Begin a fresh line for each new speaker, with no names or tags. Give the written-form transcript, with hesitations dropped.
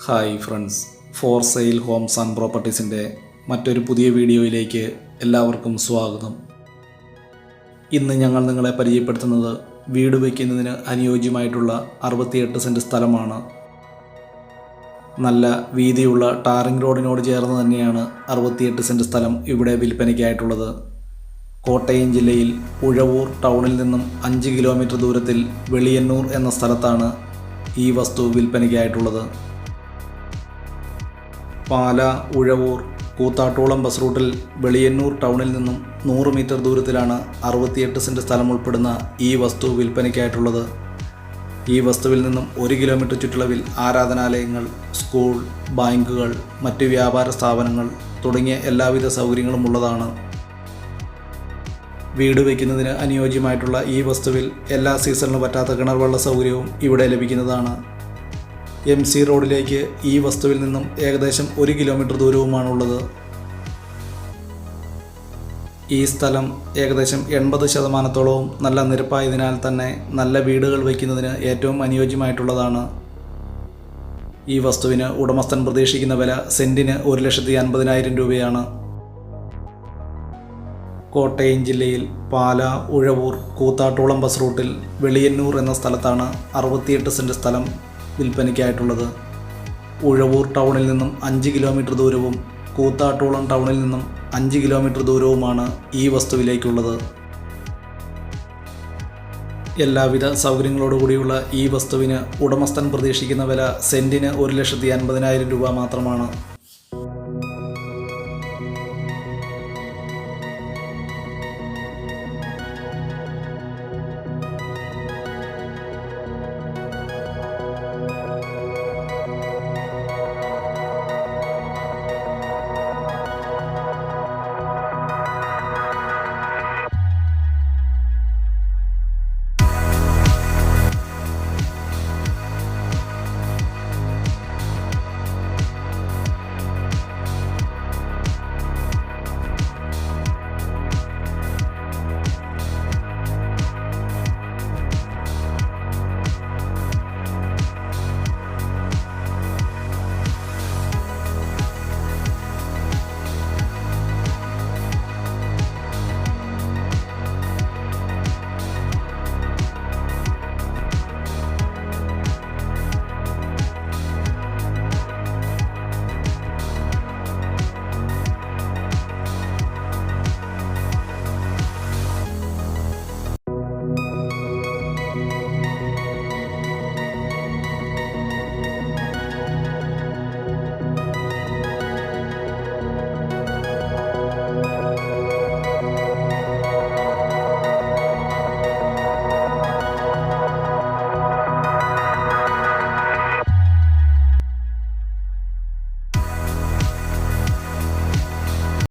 Hi friends, for sale homes and പ്രോപ്പർട്ടീസിൻ്റെ മറ്റൊരു പുതിയ വീഡിയോയിലേക്ക് എല്ലാവർക്കും സ്വാഗതം. ഇന്ന് ഞങ്ങൾ നിങ്ങളെ പരിചയപ്പെടുത്തുന്നത് വീട് വയ്ക്കുന്നതിന് അനുയോജ്യമായിട്ടുള്ള 68 സെൻറ്റ് സ്ഥലമാണ്. നല്ല വീതിയുള്ള ടാറിംഗ് റോഡിനോട് ചേർന്ന് തന്നെയാണ് 68 സെൻറ്റ് സ്ഥലം ഇവിടെ വിൽപ്പനയ്ക്കായിട്ടുള്ളത്. കോട്ടയം ജില്ലയിൽ ഉഴവൂർ ടൗണിൽ നിന്നും 5 കിലോമീറ്റർ ദൂരത്തിൽ വെളിയന്നൂർ എന്ന സ്ഥലത്താണ് ഈ വസ്തു വിൽപ്പനയ്ക്കായിട്ടുള്ളത്. പാല, ഉഴവൂർ, കൂത്താട്ടോളം ബസ് റൂട്ടിൽ വെളിയന്നൂർ ടൗണിൽ നിന്നും 100 മീറ്റർ ദൂരത്തിലാണ് 68 സെൻറ്റ് സ്ഥലം ഉൾപ്പെടുന്ന ഈ വസ്തു വിൽപ്പനയ്ക്കായിട്ടുള്ളത്. ഈ വസ്തുവിൽ നിന്നും 1 കിലോമീറ്റർ ചുറ്റളവിൽ ആരാധനാലയങ്ങൾ, സ്കൂൾ, ബാങ്കുകൾ, മറ്റ് വ്യാപാര സ്ഥാപനങ്ങൾ തുടങ്ങിയ എല്ലാവിധ സൗകര്യങ്ങളും ഉള്ളതാണ്. വീട് വയ്ക്കുന്നതിന് അനുയോജ്യമായിട്ടുള്ള ഈ വസ്തുവിൽ എല്ലാ സീസണിലും പറ്റാത്ത കിണർ വെള്ള സൗകര്യവും ഇവിടെ ലഭിക്കുന്നതാണ്. MC റോഡിലേക്ക് ഈ വസ്തുവിൽ നിന്നും ഏകദേശം 1 കിലോമീറ്റർ ദൂരവുമാണുള്ളത്. ഈ സ്ഥലം ഏകദേശം 80% നല്ല നിരപ്പായതിനാൽ തന്നെ നല്ല വീടുകൾ വയ്ക്കുന്നതിന് ഏറ്റവും അനുയോജ്യമായിട്ടുള്ളതാണ്. ഈ വസ്തുവിന് ഉടമസ്ഥൻ പ്രതീക്ഷിക്കുന്ന വില സെൻറ്റിന് 1,50,000 രൂപയാണ്. കോട്ടയം ജില്ലയിൽ പാല, ഉഴവൂർ, കൂത്താട്ടോളം ബസ് റൂട്ടിൽ വെളിയന്നൂർ എന്ന സ്ഥലത്താണ് 68 സെൻറ്റ് സ്ഥലം വിൽപ്പനയ്ക്കായിട്ടുള്ളത്. ഉഴവൂർ ടൗണിൽ നിന്നും 5 കിലോമീറ്റർ ദൂരവും കൂത്താട്ടോളം ടൗണിൽ നിന്നും 5 കിലോമീറ്റർ ദൂരവുമാണ് ഈ വസ്തുവിലേക്കുള്ളത്. എല്ലാവിധ സൗകര്യങ്ങളോടുകൂടിയുള്ള ഈ വസ്തുവിന് ഉടമസ്ഥൻ പ്രതീക്ഷിക്കുന്ന വില സെൻറ്റിന് 1,50,000 രൂപ മാത്രമാണ്.